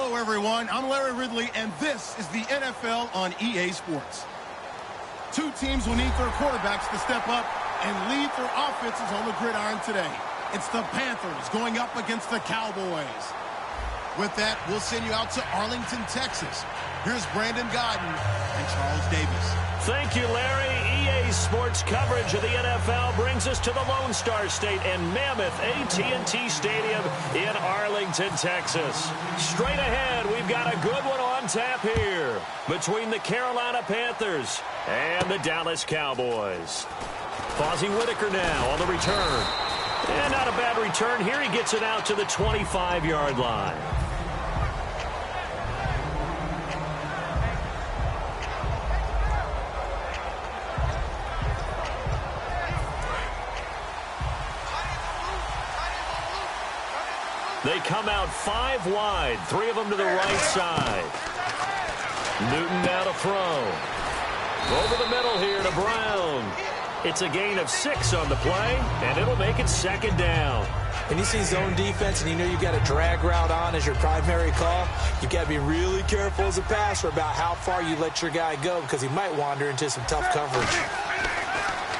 Hello, everyone. I'm Larry Ridley, and this is the NFL on EA Sports. Two teams will need their quarterbacks to step up and lead their offenses on the gridiron today. It's the Panthers going up against the Cowboys. With that, we'll send you out to Arlington, Texas. Here's Brandon Gaudin and Charles Davis. Thank you, Larry. EA Sports coverage of the NFL brings us to the Lone Star State and Mammoth AT&T Stadium in Arlington, Texas. Straight ahead, we've got a good one on tap here between the Carolina Panthers and the Dallas Cowboys. Fozzie Whitaker now on the return. And not a bad return here. He gets it out to the 25-yard line. They come out 5 wide, 3 of them to the right side. Newton now to throw. Over the middle here to Brown. It's a gain of 6 on the play, and it'll make it second down. When you see zone defense and you know you've got a drag route on as your primary call, you've got to be really careful as a passer about how far you let your guy go because he might wander into some tough coverage.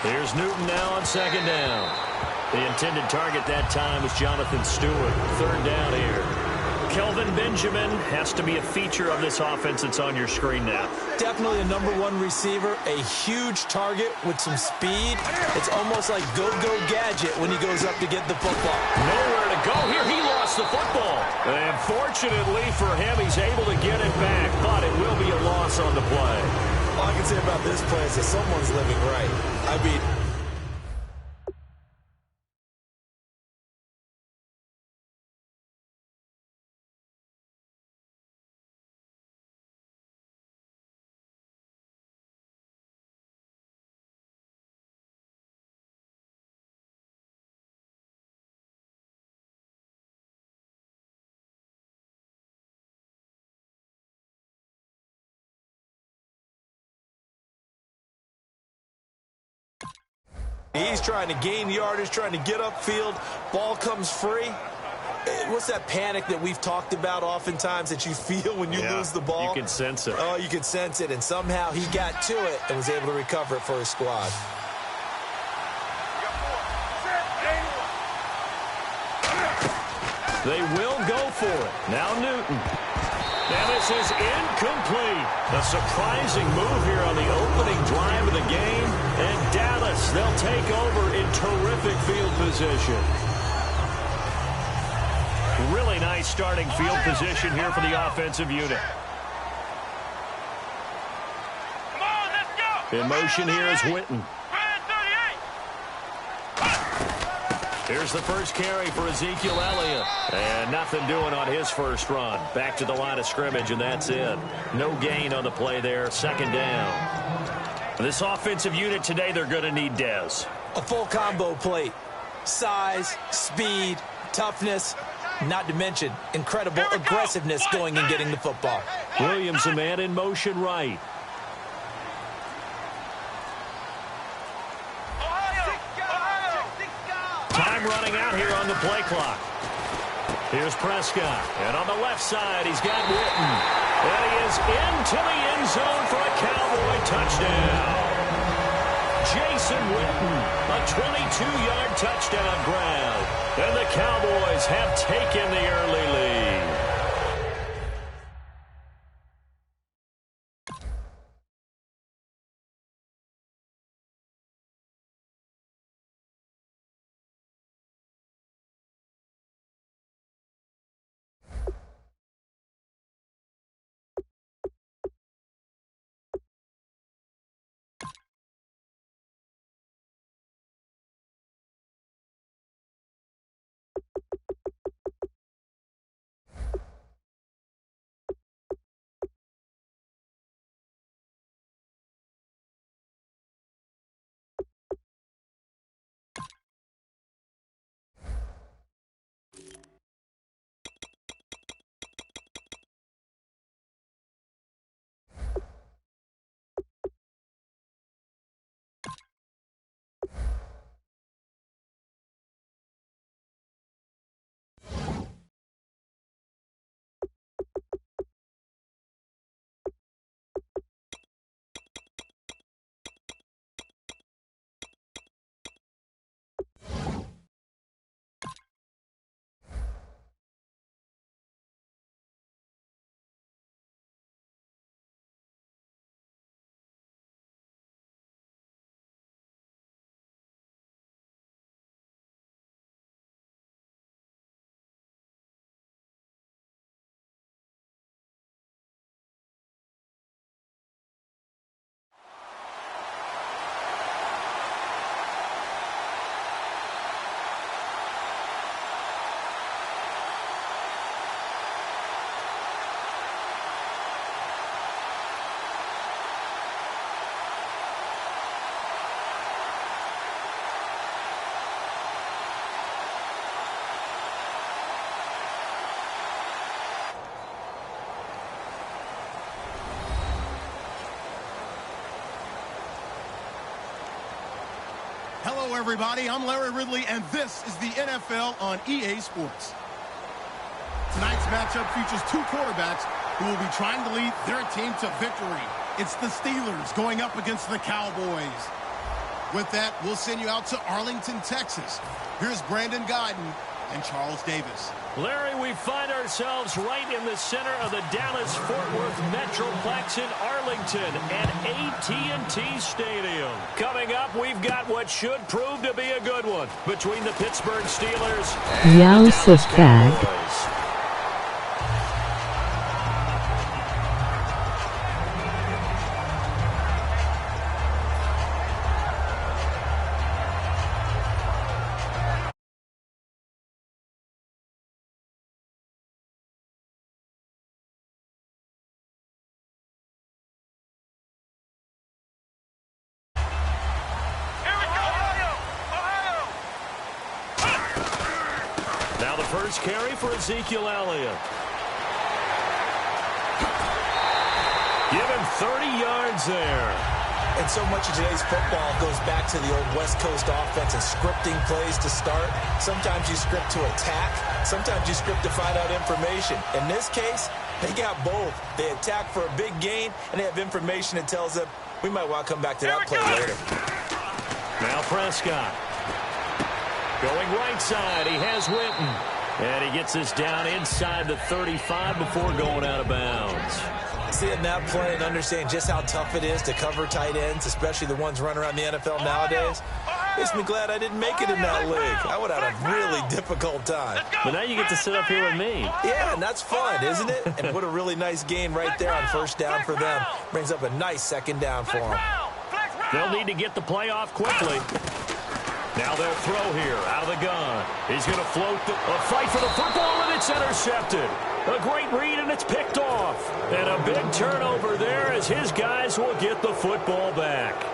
Here's Newton now on second down. The intended target that time was Jonathan Stewart. Third down here. Kelvin Benjamin has to be a feature of this offense that's on your screen now. Definitely a #1 receiver, a huge target with some speed. It's almost like go-go gadget when he goes up to get the football. Nowhere to go here. He lost the football. And fortunately for him, he's able to get it back, but it will be a loss on the play. All I can say about this play is that someone's living right. I mean, he's trying to gain yardage, trying to get upfield. Ball comes free. What's that panic that we've talked about oftentimes that you feel when you lose the ball? You can sense it. Oh, you can sense it, and somehow he got to it and was able to recover it for his squad. They will go for it. Now Newton. Now this is incomplete. A surprising move here on the opening drive of the game. And Dallas, they'll take over in terrific field position. Really nice starting field position here for the offensive unit. In motion here is Witten. Here's the first carry for Ezekiel Elliott. And nothing doing on his first run. Back to the line of scrimmage, and that's it. No gain on the play there. Second down. This offensive unit today, they're going to need Dez. A full combo plate. Size, speed, toughness, not to mention incredible aggressiveness going and getting the football. Williams, a man in motion right. Time running out here on the play clock. Here's Prescott. And on the left side, he's got Witten. And he is into the end zone for a Cowboy touchdown. Jason Witten, a 22-yard touchdown grab. And the Cowboys have taken the early lead. Hello, everybody. I'm Larry Ridley, and this is the NFL on EA Sports. Tonight's matchup features two quarterbacks who will be trying to lead their team to victory. It's the Steelers going up against the Cowboys. With that, we'll send you out to Arlington, Texas. Here's Brandon Gaudin and Charles Davis. Larry, we find ourselves right in the center of the Dallas-Fort Worth Metroplex in Arlington at AT&T Stadium. Coming up, we've got what should prove to be a good one between the Pittsburgh Steelers and the Dallas Cowboys. First carry for Ezekiel Elliott. Give him 30 yards there. And so much of today's football goes back to the old West Coast offense and scripting plays to start. Sometimes you script to attack. Sometimes you script to find out information. In this case, they got both. They attack for a big gain, and they have information that tells them we might want to come back to that play later. Now Prescott. Going right side, he has Witten. And he gets us down inside the 35 before going out of bounds. Seeing that play and understand just how tough it is to cover tight ends, especially the ones running around the NFL nowadays, makes me glad I didn't make it in that league. I would have had a really difficult time. But now you get to sit up here with me. Yeah, and that's fun, isn't it? And put a really nice gain right there on first down for them. Brings up a nice second down for them. They'll need to get the play off quickly. Now they'll throw here out of the gun. He's going to float a fight for the football, and it's intercepted. A great read, and it's picked off. And a big turnover there as his guys will get the football back.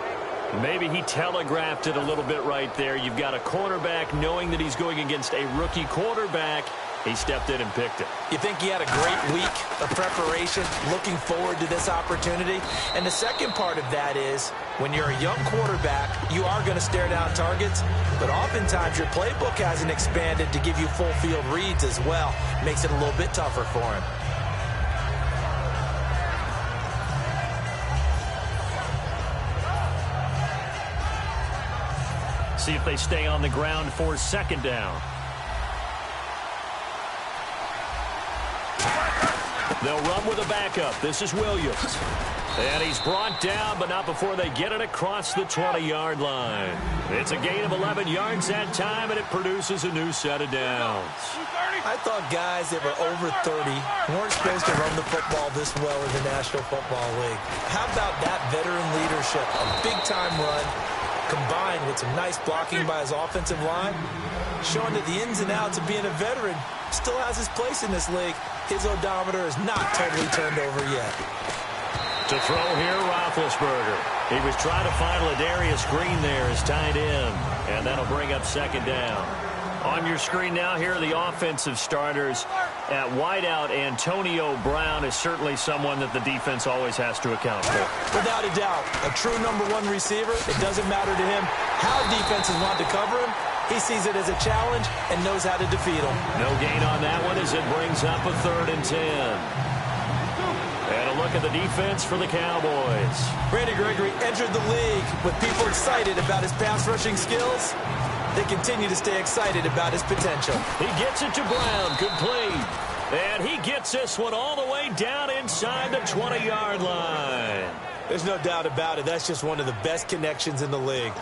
Maybe he telegraphed it a little bit right there. You've got a cornerback knowing that he's going against a rookie quarterback. He stepped in and picked it. You think he had a great week of preparation, looking forward to this opportunity? And the second part of that is, when you're a young quarterback, you are going to stare down targets, but oftentimes your playbook hasn't expanded to give you full field reads as well. Makes it a little bit tougher for him. See if they stay on the ground for second down. They'll run with a backup. This is Williams. And he's brought down, but not before they get it across the 20-yard line. It's a gain of 11 yards that time, and it produces a new set of downs. I thought guys that were over 30 weren't supposed to run the football this well in the National Football League. How about that veteran leadership? A big-time run combined with some nice blocking by his offensive line, showing that the ins and outs of being a veteran still has his place in this league. His odometer is not totally turned over yet. To throw here, Roethlisberger. He was trying to find Ladarius Green there as tight end, and that'll bring up second down. On your screen now, here are the offensive starters. At wideout, Antonio Brown is certainly someone that the defense always has to account for. Without a doubt, a true number one receiver. It doesn't matter to him how defenses want to cover him. He sees it as a challenge and knows how to defeat him. No gain on that one as it brings up a 3rd and 10. And a look at the defense for the Cowboys. Randy Gregory entered the league with people excited about his pass rushing skills. They continue to stay excited about his potential. He gets it to Brown, complete. And he gets this one all the way down inside the 20-yard line. There's no doubt about it. That's just one of the best connections in the league.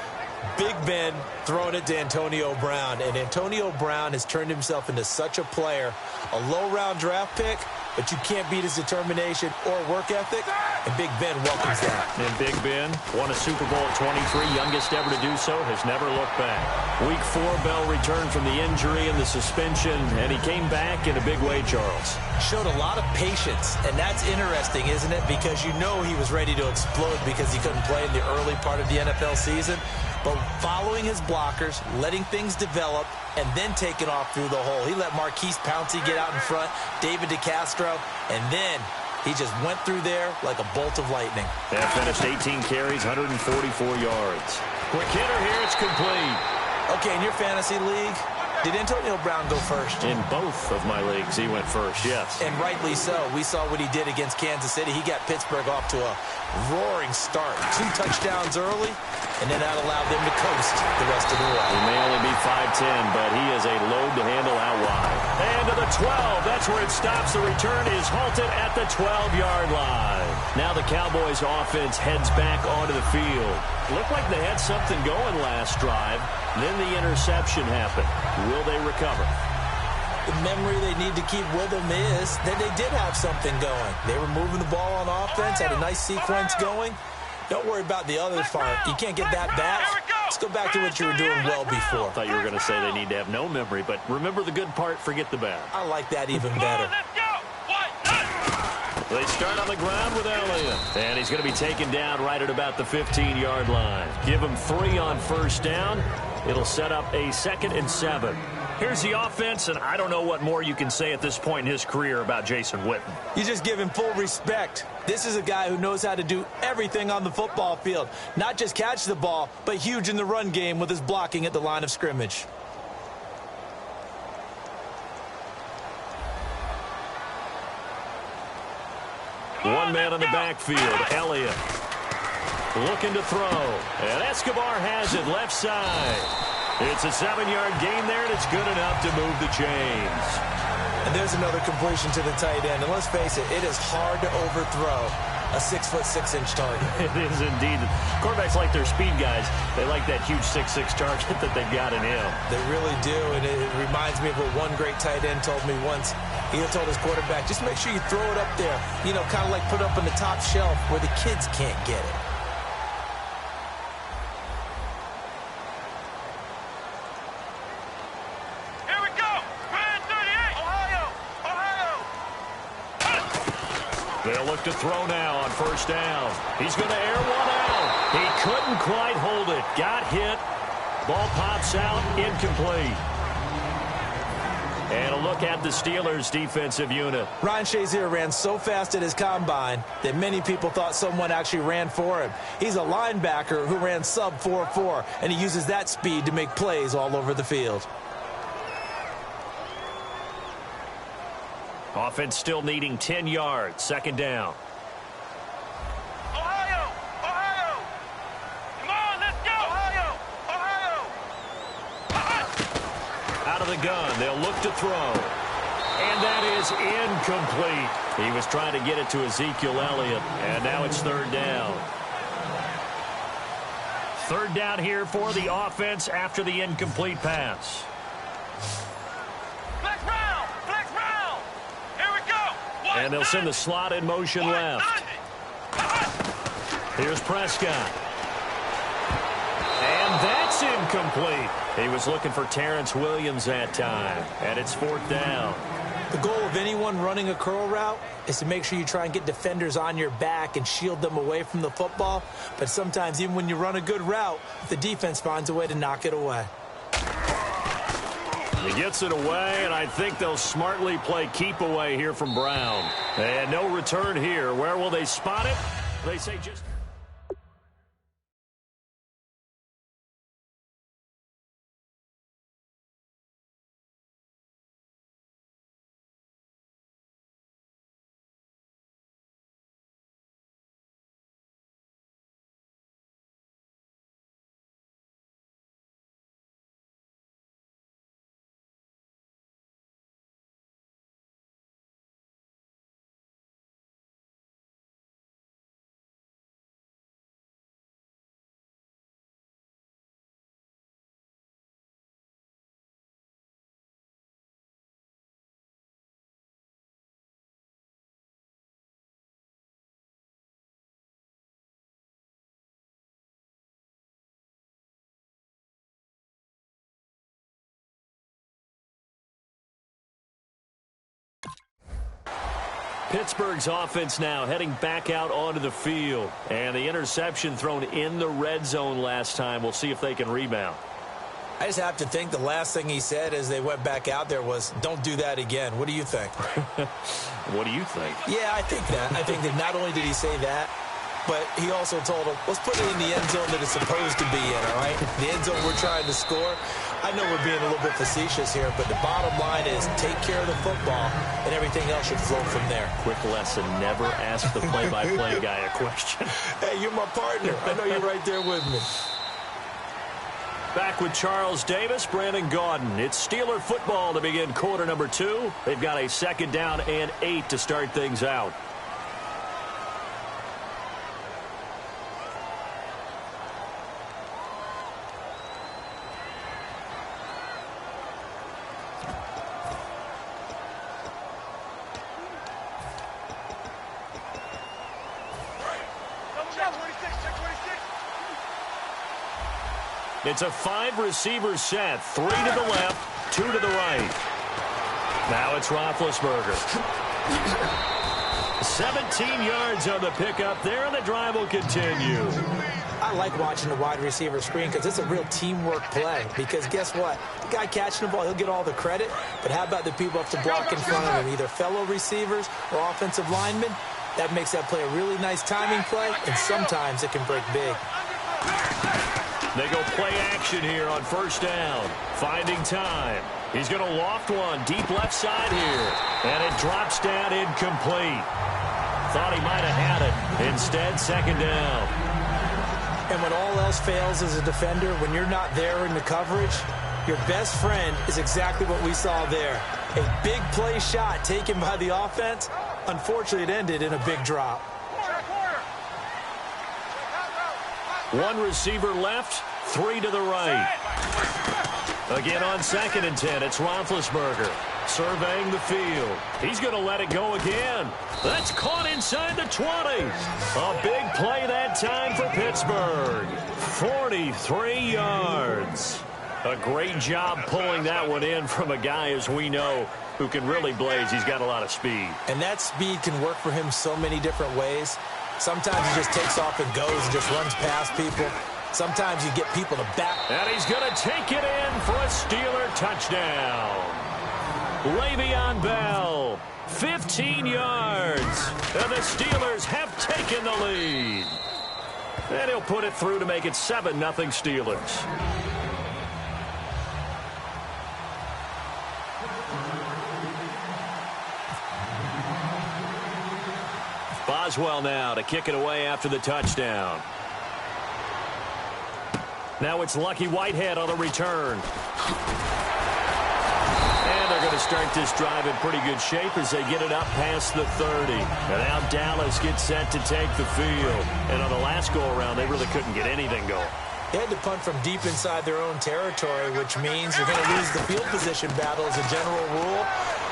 Big Ben throwing it to Antonio Brown. And Antonio Brown has turned himself into such a player. A low-round draft pick, but you can't beat his determination or work ethic. And Big Ben welcomes that. And Big Ben won a Super Bowl at 23, youngest ever to do so, has never looked back. Week 4, Bell returned from the injury and the suspension, and he came back in a big way, Charles. Showed a lot of patience, and that's interesting, isn't it? Because you know he was ready to explode because he couldn't play in the early part of the NFL season. But following his blockers, letting things develop, and then taking off through the hole. He let Marquise Pouncey get out in front, David DeCastro, and then He just went through there like a bolt of lightning. They finished 18 carries, 144 yards. Quick hitter here, it's complete. Okay, in your fantasy league, did Antonio Brown go first? In both of my leagues, he went first, yes. And rightly so. We saw what he did against Kansas City. He got Pittsburgh off to a roaring start. 2 touchdowns early, and then that allowed them to coast the rest of the way. He may only be 5'10", but he is a load to handle out wide. And to the 12. That's where it stops. The return is halted at the 12-yard line. Now the Cowboys offense heads back onto the field. Looked like they had something going last drive. Then the interception happened. Will they recover? The memory they need to keep with them is that they did have something going. They were moving the ball on offense, had a nice sequence going. Don't worry about the other part. You can't get that back. Let's go back to what you were doing well before. I thought you were going to say they need to have no memory, but remember the good part, forget the bad. I like that even better. They start on the ground with Elliott. And he's going to be taken down right at about the 15-yard line. Give him 3 on first down. It'll set up a 2nd and 7. Here's the offense, and I don't know what more you can say at this point in his career about Jason Witten. You just give him full respect. This is a guy who knows how to do everything on the football field. Not just catch the ball, but huge in the run game with his blocking at the line of scrimmage. One man on the backfield, Elliott. Looking to throw. And Escobar has it left side. It's a 7-yard gain there, and it's good enough to move the chains. And there's another completion to the tight end. And let's face it, it is hard to overthrow a 6'6" target. It is indeed. Quarterbacks like their speed guys. They like that huge 6'6" target that they've got in him. They really do, and it reminds me of what one great tight end told me once. He told his quarterback, just make sure you throw it up there. You know, kind of like put it up on the top shelf where the kids can't get it. Here we go. Man 38. Ohio. They'll look to throw now on first down. He's going to air one out. He couldn't quite hold it. Got hit. Ball pops out. Incomplete. And a look at the Steelers' defensive unit. Ryan Shazier ran so fast at his combine that many people thought someone actually ran for him. He's a linebacker who ran sub 4.4, and he uses that speed to make plays all over the field. Offense still needing 10 yards. 2nd down. Ohio. Come on, let's go. Ohio. Out of the gun. They'll look to throw. And that is incomplete. He was trying to get it to Ezekiel Elliott. And now it's 3rd down. 3rd down here for the offense after the incomplete pass. Flex round. Here we go. And they'll send the slot in motion left. Here's Prescott. And that's incomplete. He was looking for Terrence Williams that time. And it's 4th down. The goal of anyone running a curl route is to make sure you try and get defenders on your back and shield them away from the football. But sometimes even when you run a good route, the defense finds a way to knock it away. He gets it away, and I think they'll smartly play keep away here from Brown. And no return here. Where will they spot it? They say just... Pittsburgh's offense now heading back out onto the field. And the interception thrown in the red zone last time. We'll see if they can rebound. I just have to think the last thing he said as they went back out there was, don't do that again. What do you think? What do you think? Yeah, I think that. I think that not only did he say that, but he also told him, let's put it in the end zone that it's supposed to be in, all right? The end zone we're trying to score. I know we're being a little bit facetious here, but the bottom line is take care of the football, and everything else should flow from there. Quick lesson, never ask the play-by-play guy a question. Hey, you're my partner. I know you're right there with me. Back with Charles Davis, Brandon Gaudin. It's Steeler football to begin quarter number 2. They've got a 2nd down and 8 to start things out. It's a 5-receiver set. 3 to the left, 2 to the right. Now it's Roethlisberger. 17 yards on the pickup there, and the drive will continue. I like watching the wide receiver screen because it's a real teamwork play. Because guess what? The guy catching the ball, he'll get all the credit. But how about the people up to block in front of him, either fellow receivers or offensive linemen? That makes that play a really nice timing play, and sometimes it can break big. They go play action here on 1st down. Finding time. He's going to loft one deep left side here. And it drops down incomplete. Thought he might have had it. Instead, 2nd down. And when all else fails as a defender, when you're not there in the coverage, your best friend is exactly what we saw there. A big play shot taken by the offense. Unfortunately, it ended in a big drop. 1 receiver left, 3 to the right. Again on 2nd and 10, it's Roethlisberger surveying the field. He's going to let it go again. That's caught inside the 20. A big play that time for Pittsburgh. 43 yards. A great job pulling that one in from a guy, as we know, who can really blaze. He's got a lot of speed. And that speed can work for him so many different ways. Sometimes he just takes off and goes and just runs past people. Sometimes you get people to back. And he's going to take it in for a Steeler touchdown. Le'Veon Bell, 15 yards. And the Steelers have taken the lead. And he'll put it through to make it 7-0 Steelers. Boswell now to kick it away after the touchdown. Now it's Lucky Whitehead on the return. And they're going to start this drive in pretty good shape as they get it up past the 30. And now Dallas gets set to take the field. And on the last go-around, they really couldn't get anything going. They had to punt from deep inside their own territory, which means you're going to lose the field position battle as a general rule.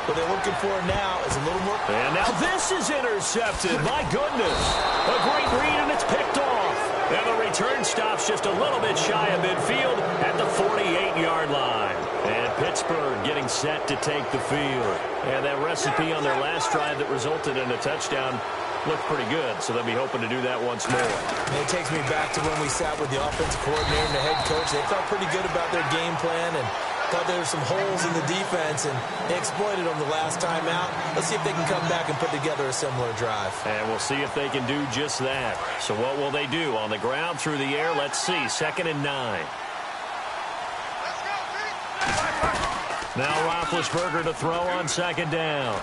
What they're looking for now is a little more. And now this is intercepted. My goodness. A great read, and it's picked off. And the return stops just a little bit shy of midfield at the 48-yard line. And Pittsburgh getting set to take the field. And that recipe on their last drive that resulted in a touchdown looked pretty good, so they'll be hoping to do that once more. And it takes me back to when we sat with the offensive coordinator and the head coach. They felt pretty good about their game plan and thought there were some holes in the defense, and they exploited them the last time out. Let's see if they can come back and put together a similar drive. And we'll see if they can do just that. So what will they do? On the ground, through the air, let's see. 2nd and 9. Now Roethlisberger to throw on 2nd down.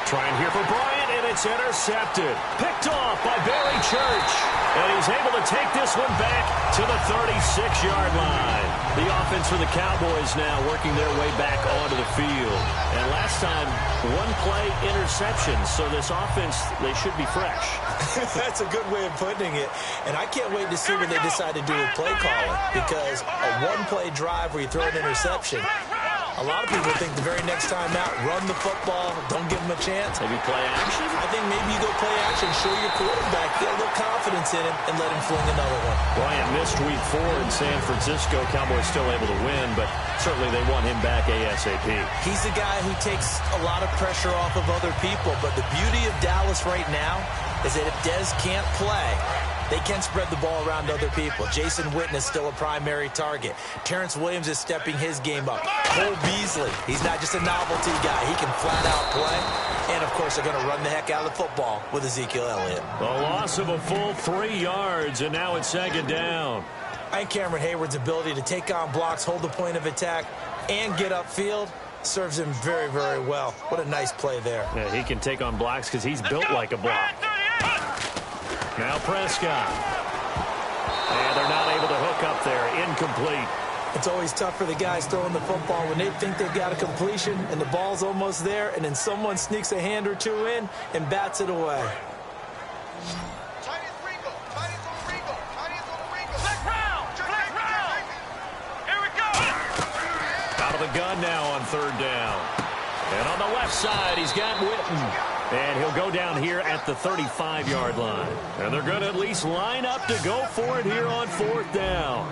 Trying here for Bryant, and it's intercepted. Picked off by Barry Church. And he's able to take this one back to the 36-yard line. The offense for the Cowboys now working their way back onto the field. And last time, 1-play interception. So this offense, they should be fresh. That's a good way of putting it. And I can't wait to see what they decide to do with play calling. Because a 1-play drive where you throw an interception, a lot of people think the very next time out, run the football, don't give them a chance. Maybe play action? I think maybe you go play action, show your quarterback, get a little confidence in him, and let him fling another one. Bryant missed week 4 in San Francisco. Cowboys still able to win, but certainly they want him back ASAP. He's the guy who takes a lot of pressure off of other people, but the beauty of Dallas right now is that if Dez can't play, They can spread the ball around to other people. Jason Witten is still a primary target. Terrence Williams is stepping his game up. Cole Beasley, he's not just a novelty guy. He can flat out play. And, of course, they're going to run the heck out of the football with Ezekiel Elliott. A loss of a full 3 yards, and now it's 2nd down. I think Cameron Hayward's ability to take on blocks, hold the point of attack, and get upfield serves him very, very well. What a nice play there. Yeah, he can take on blocks because he's built like a block. Now Prescott. And they're not able to hook up there. Incomplete. It's always tough for the guys throwing the football when they think they've got a completion and the ball's almost there, and then someone sneaks a hand or two in and bats it away. Out of the gun now on 3rd down. And on the left side, he's got Witten. And he'll go down here at the 35-yard line. And they're going to at least line up to go for it here on 4th down.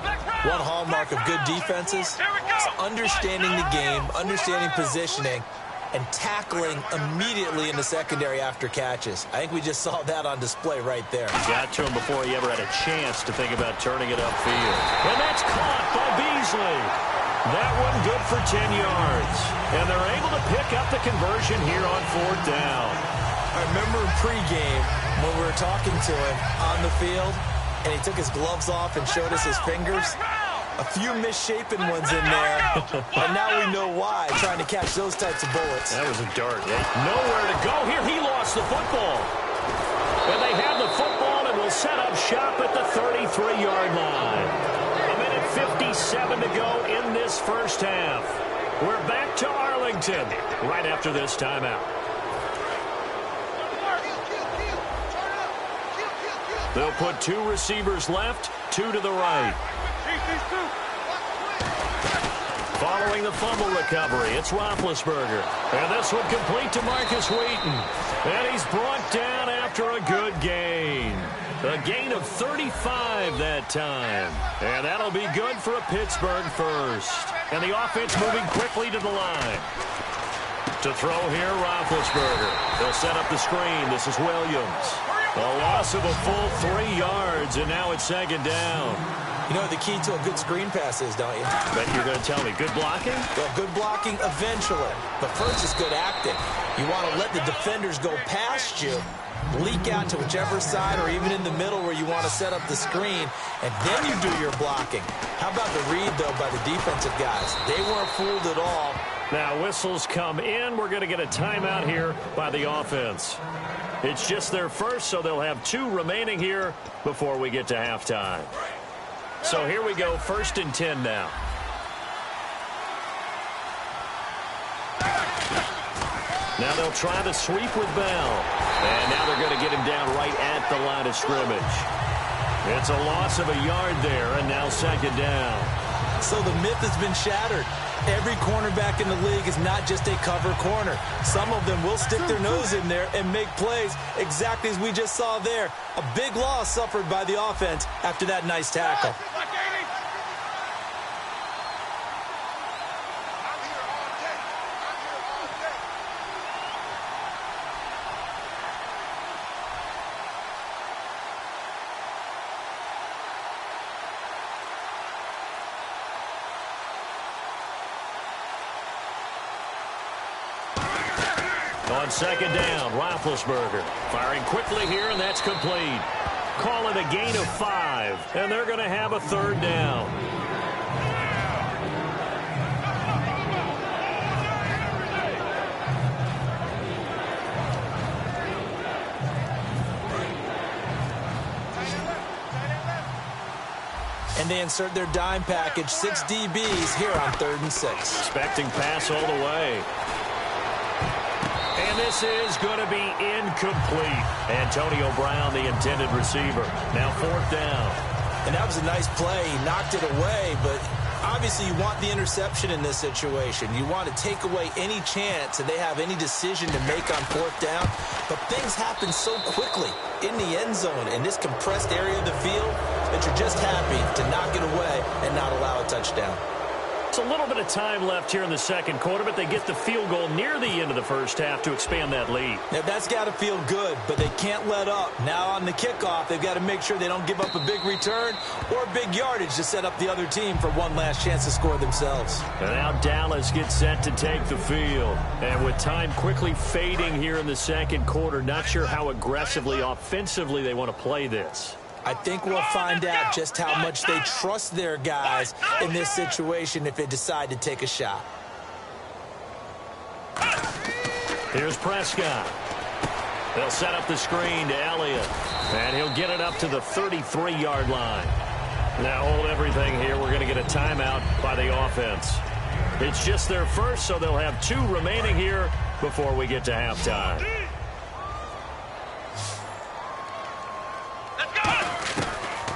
One hallmark of good defenses is understanding the game, understanding positioning, and tackling immediately in the secondary after catches. I think we just saw that on display right there. Got to him before he ever had a chance to think about turning it upfield. And that's caught by Beasley. That one good for 10 yards. And they're able to pick up the conversion here on 4th down. I remember in pregame when we were talking to him on the field, and he took his gloves off and showed us his fingers. A few misshapen ones in there, and now we know why, trying to catch those types of bullets. That was a dart. Nowhere to go here. He lost the football. And they have the football and will set up shop at the 33-yard line. 1:57 to go in this first half. We're back to Arlington right after this timeout. They'll put 2 receivers left, 2 to the right. Following the fumble recovery, it's Roethlisberger. And this one complete to Marcus Wheaton. And he's brought down after a good gain. A gain of 35 that time. And that'll be good for a Pittsburgh first. And the offense moving quickly to the line. To throw here, Roethlisberger. They'll set up the screen. This is Williams. A loss of a full 3 yards, and now it's 2nd down. You know what the key to a good screen pass is, don't you? Bet you're going to tell me. Good blocking? Well, good blocking eventually. But first is good acting. You want to let the defenders go past you, leak out to whichever side or even in the middle where you want to set up the screen, and then you do your blocking. How about the read, though, by the defensive guys? They weren't fooled at all. Now whistles come in. We're going to get a timeout here by the offense. It's just their first, so they'll have 2 remaining here before we get to halftime. So here we go, 1st and 10 now. Now they'll try the sweep with Bell. And now they're going to get him down right at the line of scrimmage. It's a loss of a yard there, and now 2nd down. So the myth has been shattered. Every cornerback in the league is not just a cover corner. Some of them will stick their nose in there and make plays exactly as we just saw there. A big loss suffered by the offense after that nice tackle. On 2nd down, Roethlisberger firing quickly here, and that's complete. Call it a gain of 5, and they're going to have a 3rd down. And they insert their dime package, 6 DBs here on 3rd and 6. Expecting pass all the way. And this is going to be incomplete. Antonio Brown, the intended receiver. Now 4th down. And that was a nice play. He knocked it away, but obviously you want the interception in this situation. You want to take away any chance that they have any decision to make on 4th down. But things happen so quickly in the end zone in this compressed area of the field that you're just happy to knock it away and not allow a touchdown. It's a little bit of time left here in the second quarter, but they get the field goal near the end of the first half to expand that lead. Now, that's got to feel good, but they can't let up. Now on the kickoff, they've got to make sure they don't give up a big return or big yardage to set up the other team for one last chance to score themselves. And now Dallas gets set to take the field. And with time quickly fading here in the second quarter, not sure how aggressively, offensively they want to play this. I think we'll find out just how much they trust their guys in this situation if they decide to take a shot. Here's Prescott. They'll set up the screen to Elliott. And he'll get it up to the 33-yard line. Now hold everything here. We're going to get a timeout by the offense. It's just their first, so they'll have 2 remaining here before we get to halftime.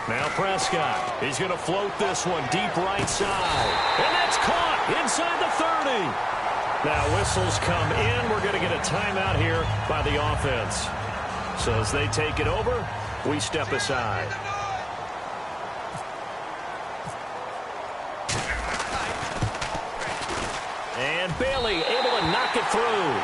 Now Prescott, he's going to float this one deep right side. And that's caught inside the 30. Now whistles come in. We're going to get a timeout here by the offense. So as they take it over, we step aside. And Bailey able to knock it through.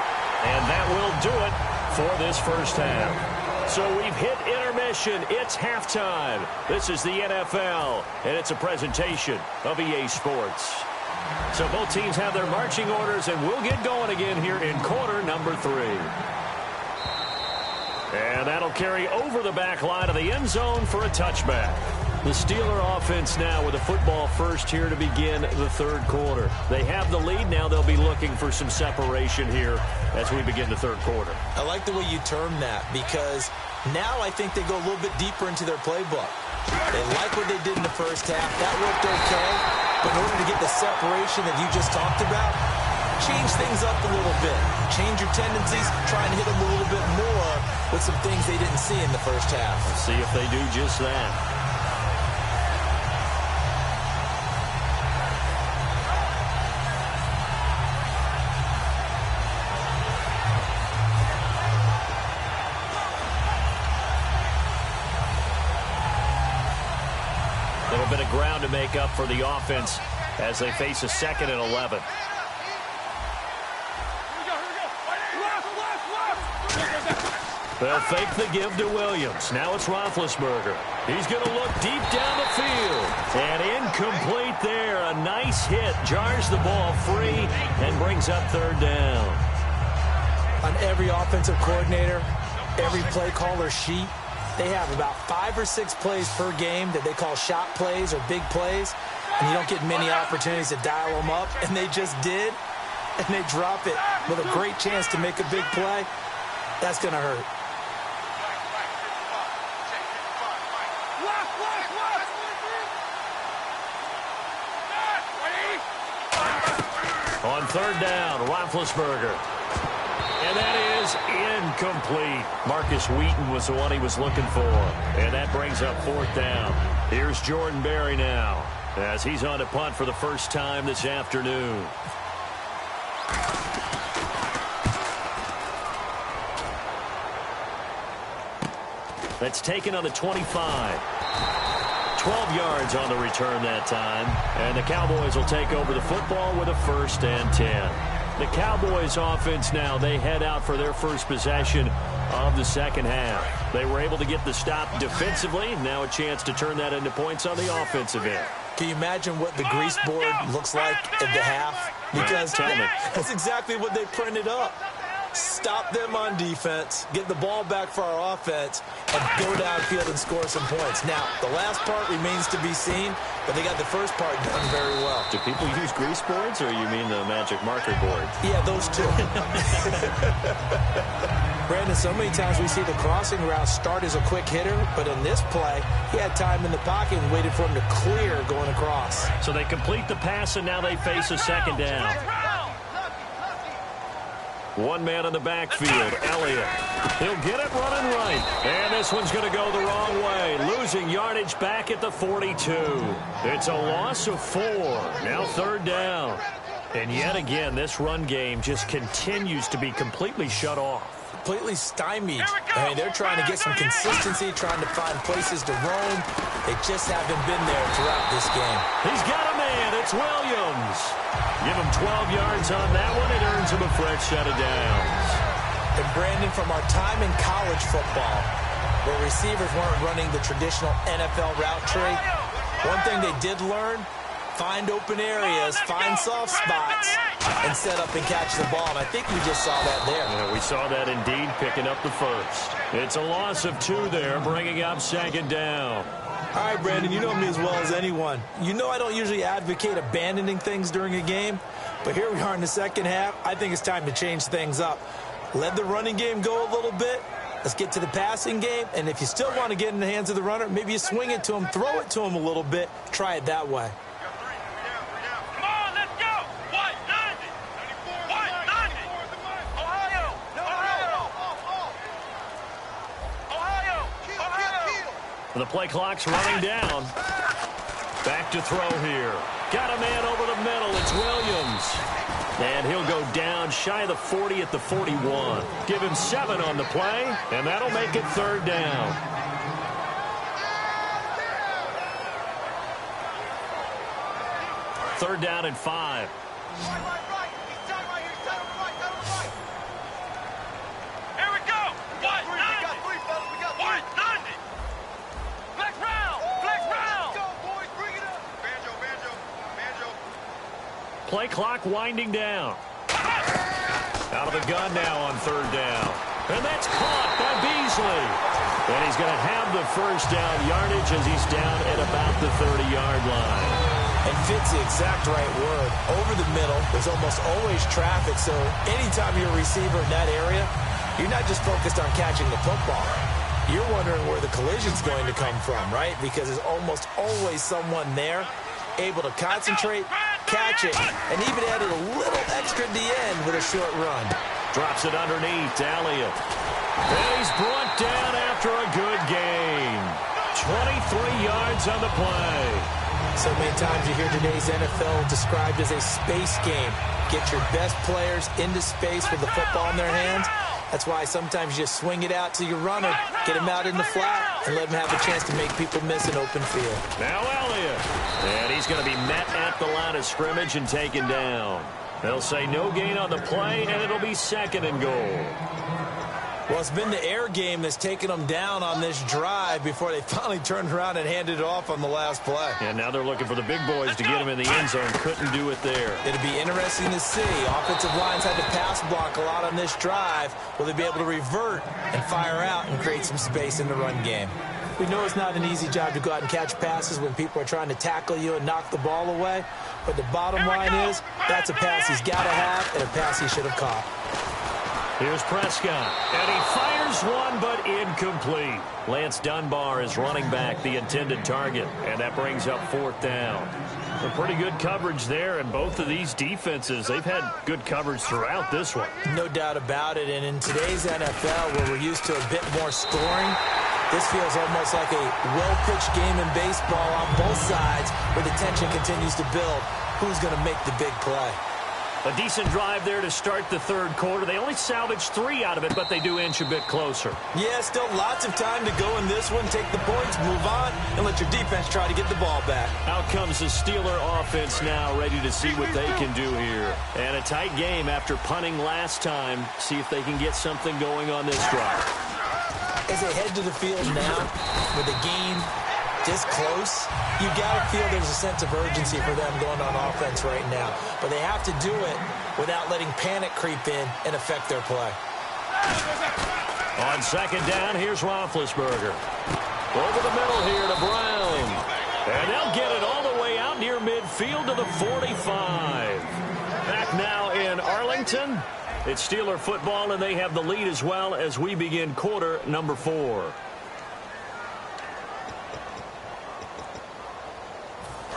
And that will do it for this first half. So we've hit intermission. It's halftime. This is the NFL, and it's a presentation of EA Sports. So both teams have their marching orders, and we'll get going again here in quarter number 3. And that'll carry over the back line of the end zone for a touchback. The Steeler offense now with a football first here to begin the third quarter. They have the lead. Now they'll be looking for some separation here as we begin the third quarter. I like the way you term that because now I think they go a little bit deeper into their playbook. They like what they did in the first half. That worked okay. But in order to get the separation that you just talked about, change things up a little bit. Change your tendencies. Try and hit them a little bit more with some things they didn't see in the first half. Let's see if they do just that. Bit of ground to make up for the offense as they face a 2nd and 11. They'll fake the give to Williams. Now it's Roethlisberger. He's going to look deep down the field. And incomplete there. A nice hit. Jars the ball free and brings up 3rd down. On every offensive coordinator, every play caller sheet, they have about 5 or 6 plays per game that they call shot plays or big plays, and you don't get many opportunities to dial them up, and they just did, and they drop it with a great chance to make a big play. That's going to hurt. On 3rd down, Roethlisberger. And that is incomplete. Marcus Wheaton was the one he was looking for. And that brings up 4th down. Here's Jordan Berry now as he's on to punt for the first time this afternoon. That's taken on the 25. 12 yards on the return that time. And the Cowboys will take over the football with a 1st and 10. The Cowboys offense now, they head out for their first possession of the second half. They were able to get the stop defensively. Now a chance to turn that into points on the offensive end. Can you imagine what the grease board looks like at the half? Because that's exactly what they printed up. Stop them on defense, get the ball back for our offense, and go downfield and score some points. Now, the last part remains to be seen, but they got the first part done very well. Do people use grease boards, or you mean the magic marker board? Yeah, those two. Brandon, so many times we see the crossing route start as a quick hitter, but in this play, he had time in the pocket and waited for him to clear going across. So they complete the pass, and now they face a 2nd down. One man in the backfield, Elliott. He'll get it running right. And this one's going to go the wrong way. Losing yardage back at the 42. It's a loss of 4. Now 3rd down. And yet again, this run game just continues to be completely shut off. completely stymied. I mean, they're trying to get some consistency, trying to find places to roam. They just haven't been there throughout this game. He's got a man. It's Williams. Give him 12 yards on that one. It earns him a fresh set of downs. And Brandon, from our time in college football, where receivers weren't running the traditional NFL route tree, one thing they did learn, find open areas, find soft spots, and set up and catch the ball. And I think we just saw that there. Yeah, we saw that indeed, picking up the first. It's a loss of 2 there, bringing up second down. All right, Brandon, you know me as well as anyone. You know I don't usually advocate abandoning things during a game, but here we are in the second half. I think it's time to change things up. Let the running game go a little bit. Let's get to the passing game, and if you still want to get in the hands of the runner, maybe you swing it to him, throw it to him a little bit, try it that way. Come on, let's go. White 90. White 90. Ohio. The play clock's running down. Back to throw here. Got a man over the middle. It's Williams. And he'll go down shy of the 40 at the 41. Give him 7 on the play, and that'll make it third down. Third down and 5. Here we go. White 90. White 90. Flex round. Flex round. Go, boys. Bring it up. Banjo. Play clock winding down. Out of the gun now on third down. And that's caught by Beasley. And he's going to have the first down yardage as he's down at about the 30-yard line. And fits the exact right word. Over the middle, there's almost always traffic, so anytime you're a receiver in that area, you're not just focused on catching the football. You're wondering where the collision's going to come from, right? Because there's almost always someone there able to concentrate, catch it, and even added a little extra at the end with a short run. Drops it underneath to Elliott. And he's brought down after a good game. 23 yards on the play. So many times you hear today's NFL described as a space game. Get your best players into space with the football in their hands. That's why sometimes you just swing it out to your runner, get him out in the flat, and let him have a chance to make people miss an open field. Now Elliott. And he's going to be met at the line of scrimmage and taken down. They'll say no gain on the play, and it'll be second and goal. Well, it's been the air game that's taken them down on this drive before they finally turned around and handed it off on the last play. And now they're looking for the big boys to get him in the end zone. Couldn't do it there. It'll be interesting to see. Offensive lines had to pass block a lot on this drive. Will they be able to revert and fire out and create some space in the run game? We know it's not an easy job to go out and catch passes when people are trying to tackle you and knock the ball away. But the bottom line is that's a pass he's got to have and a pass he should have caught. Here's Prescott, and he fires one, but incomplete. Lance Dunbar is running back, the intended target, and that brings up fourth down. A pretty good coverage there, and both of these defenses, they've had good coverage throughout this one. No doubt about it, and in today's NFL, where we're used to a bit more scoring, this feels almost like a well-pitched game in baseball on both sides, where the tension continues to build. Who's going to make the big play? A decent drive there to start the third quarter. They only salvaged 3 out of it, but they do inch a bit closer. Yeah, still lots of time to go in this one. Take the points, move on, and let your defense try to get the ball back. Out comes the Steeler offense now, ready to see what they can do here. And a tight game after punting last time. See if they can get something going on this drive. As they head to the field now, with the game this close, you got to feel there's a sense of urgency for them going on offense right now. But they have to do it without letting panic creep in and affect their play. On second down, here's Roethlisberger. Over the middle here to Brown. And they'll get it all the way out near midfield to the 45. Back now in Arlington. It's Steeler football, and they have the lead as well as we begin quarter number 4.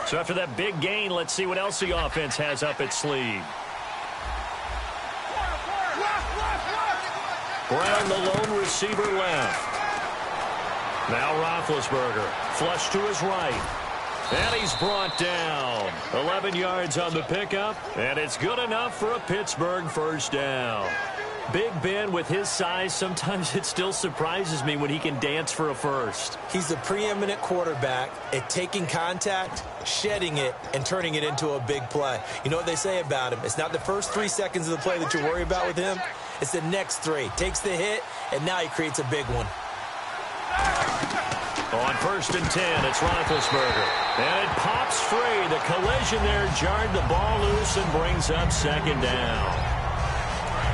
So after that big gain, let's see what else the offense has up its sleeve. Brown, the lone receiver, left. Now Roethlisberger, flush to his right. And he's brought down. 11 yards on the pickup, and it's good enough for a Pittsburgh first down. Big Ben, with his size, sometimes it still surprises me when he can dance for a first. He's the preeminent quarterback at taking contact, shedding it, and turning it into a big play. You know what they say about him? It's not the first 3 seconds of the play that you worry about with him. It's the next 3. Takes the hit, and now he creates a big one. On 1st and 10, it's Roethlisberger. And it pops free. The collision there jarred the ball loose and brings up 2nd down.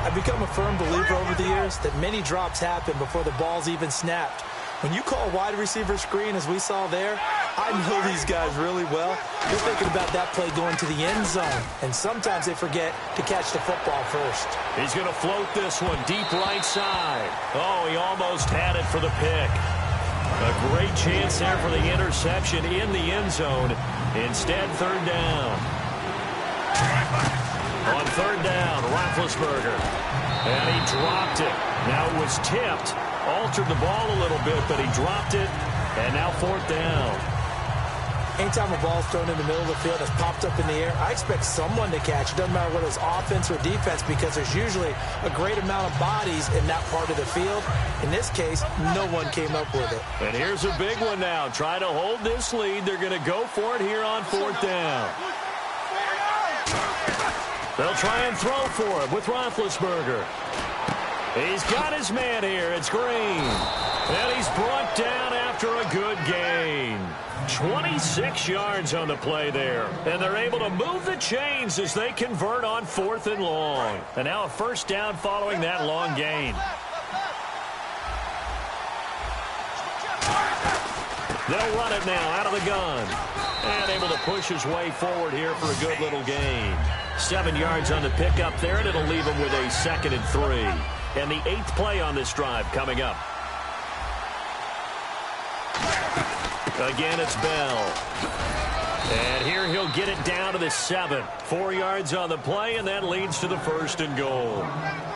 I've become a firm believer over the years that many drops happen before the ball's even snapped. When you call a wide receiver screen, as we saw there, I know these guys really well. You're thinking about that play going to the end zone, and sometimes they forget to catch the football first. He's going to float this one deep right side. Oh, he almost had it for the pick. A great chance there for the interception in the end zone. Instead, 3rd down. On 3rd down, Roethlisberger. And he dropped it. Now it was tipped. Altered the ball a little bit, but he dropped it. And now 4th down. Anytime a ball's thrown in the middle of the field, it's popped up in the air, I expect someone to catch. It doesn't matter whether it's offense or defense, because there's usually a great amount of bodies in that part of the field. In this case, no one came up with it. And here's a big one now. Try to hold this lead. They're going to go for it here on 4th down. They'll try and throw for him with Roethlisberger. He's got his man here. It's Green. And he's brought down after a good gain. 26 yards on the play there. And they're able to move the chains as they convert on 4th and long. And now a 1st down following that long gain. They'll run it now out of the gun. And able to push his way forward here for a good little gain. 7 yards on the pickup there, and it'll leave him with a 2nd and 3. And the 8th play on this drive coming up. Again, it's Bell. And here he'll get it down to the 7. 4 yards on the play, and that leads to the 1st and goal.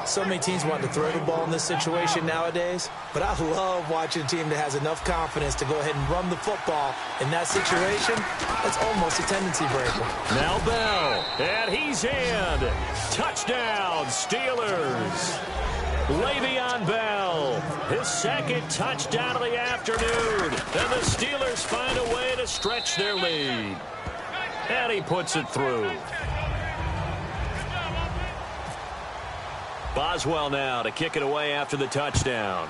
So many teams want to throw the ball in this situation nowadays, but I love watching a team that has enough confidence to go ahead and run the football. In that situation, it's almost a tendency breaker. Now Bell, and he's in. Touchdown, Steelers. Le'Veon Bell, his 2nd touchdown of the afternoon. And the Steelers find a way to stretch their lead. And he puts it through. Boswell now to kick it away after the touchdown.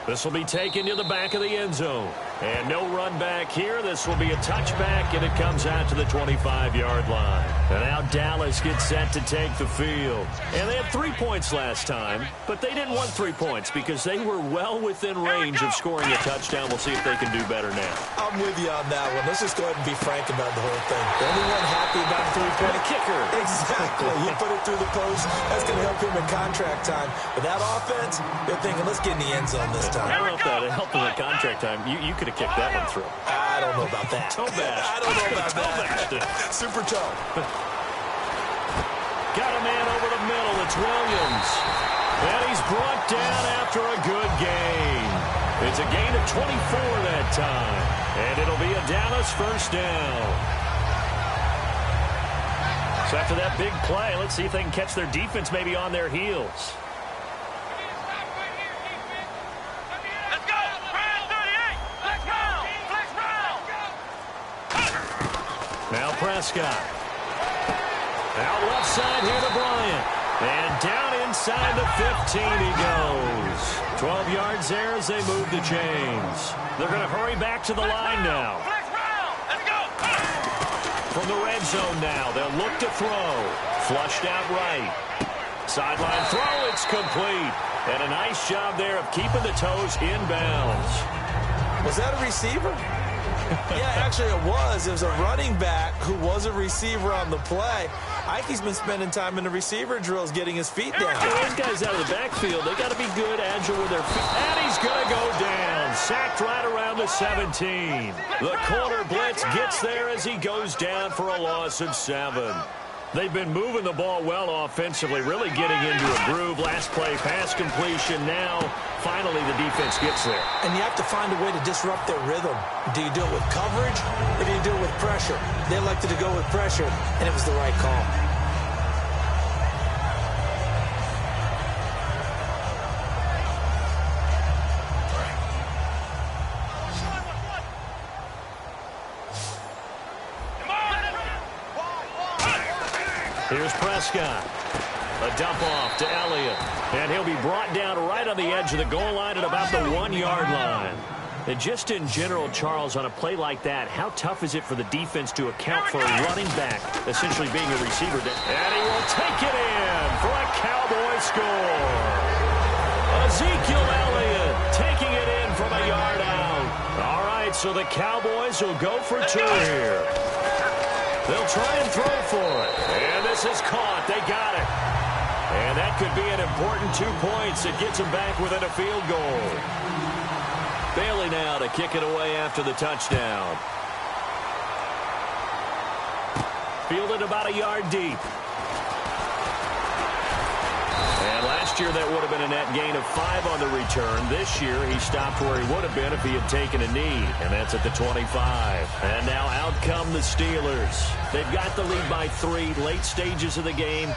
This will be taken to the back of the end zone. And no run back here. This will be a touchback, and it comes out to the 25-yard line. And now Dallas gets set to take the field. And they had 3 points last time, but they didn't want 3 points because they were well within range of scoring a touchdown. We'll see if they can do better now. I'm with you on that one. Let's just go ahead and be frank about the whole thing. The only one happy about the 3-point kicker. Exactly. You put it through the post. That's going to help him in contract time. But that offense, they're thinking, let's get in the end zone this time. I don't know if that helped him in contract time. You could have kicked that one through. I don't know about that. Toe bash. I don't know about that. Super toe. Got a man over the middle. It's Williams. And he's brought down after a good gain. It's a gain of 24 that time. And it'll be a Dallas 1st down. So after that big play, let's see if they can catch their defense maybe on their heels. Now Prescott. Out left side here to Bryant. And down inside the 15 he goes. 12 yards there as they move the chains. They're going to hurry back to the line now. From the red zone now, they'll look to throw. Flushed out right. Sideline throw, it's complete. And a nice job there of keeping the toes inbounds. Was that a receiver? Yeah, actually it was. It was a running back who was a receiver on the play. Ike's been spending time in the receiver drills getting his feet down. Those guys out of the backfield, they got to be good, agile with their feet. And he's going to go down. Sacked right around the 17. The corner blitz gets there as he goes down for a loss of 7. They've been moving the ball well offensively, really getting into a groove. Last play, pass completion. Now, finally, the defense gets there. And you have to find a way to disrupt their rhythm. Do you do it with coverage, or do you do it with pressure? They elected to go with pressure, and it was the right call. Here's Prescott. A dump off to Elliott. And he'll be brought down right on the edge of the goal line at about the 1-yard line. And just in general, Charles, on a play like that, how tough is it for the defense to account for a running back essentially being a receiver? And he will take it in for a Cowboy score. Ezekiel Elliott taking it in from a yard out. All right, so the Cowboys will go for 2 here. They'll try and throw for it. And this is caught. They got it. And that could be an important 2 points. It gets them back within a field goal. Bailey now to kick it away after the touchdown. Fielded about a yard deep. And last year that would have been a net gain of 5 on the return. This year he stopped where he would have been if he had taken a knee. And that's at the 25. And now out come the Steelers. They've got the lead by 3, late stages of the game.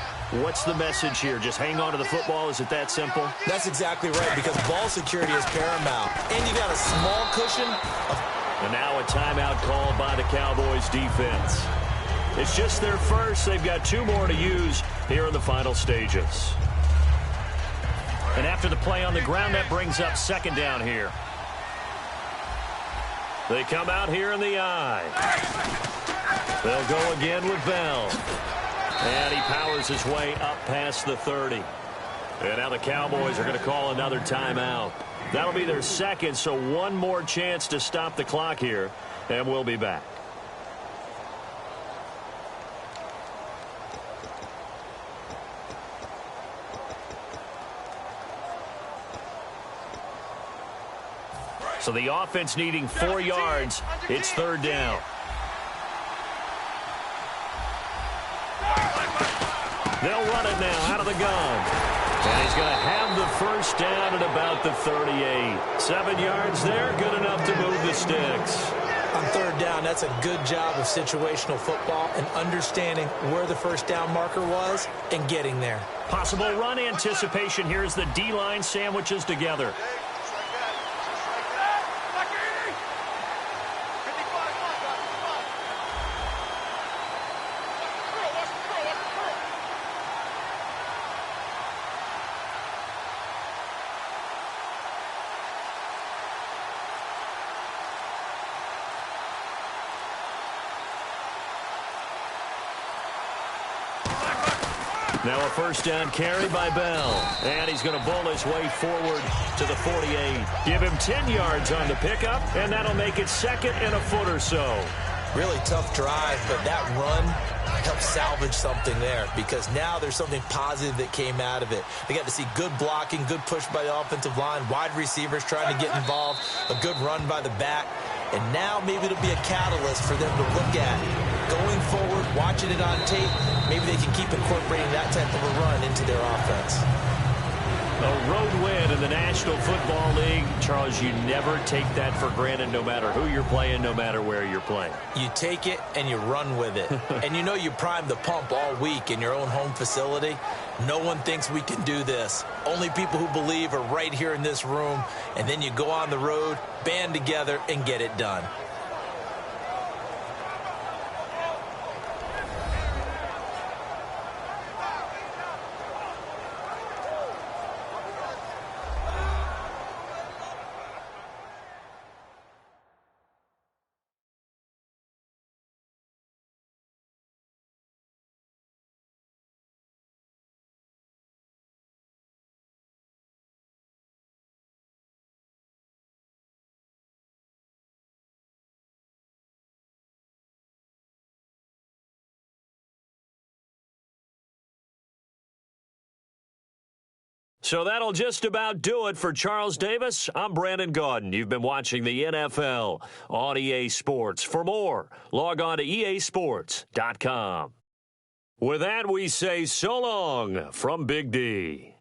What's the message here? Just hang on to the football? Is it that simple? That's exactly right, because ball security is paramount. And you got a small cushion. And now a timeout called by the Cowboys defense. It's just their first. They've got 2 more to use here in the final stages. And after the play on the ground, that brings up 2nd down here. They come out here in the I. They'll go again with Bell. And he powers his way up past the 30. And now the Cowboys are going to call another timeout. That'll be their 2nd, so 1 more chance to stop the clock here. And we'll be back. So the offense needing 4 yards. It's 3rd down. They'll run it now out of the gun. And he's going to have the 1st down at about the 38. 7 yards there, good enough to move the sticks. On 3rd down, that's a good job of situational football and understanding where the 1st down marker was and getting there. Possible run anticipation here as the D-line sandwiches together. Now a 1st down carry by Bell. And he's going to bowl his way forward to the 48. Give him 10 yards on the pickup, and that'll make it 2nd and a foot or so. Really tough drive, but that run helped salvage something there, because now there's something positive that came out of it. They got to see good blocking, good push by the offensive line, wide receivers trying to get involved, a good run by the back. And now maybe it'll be a catalyst for them to look at going forward, watching it on tape. Maybe they can keep incorporating that type of a run into their offense. A road win in the National Football League. Charles, you never take that for granted, no matter who you're playing, no matter where you're playing. You take it and you run with it. And you know you primed the pump all week in your own home facility. No one thinks we can do this. Only people who believe are right here in this room. And then you go on the road, band together, and get it done. So that'll just about do it for Charles Davis. I'm Brandon Gaudin. You've been watching the NFL on EA Sports. For more, log on to easports.com. With that, we say so long from Big D.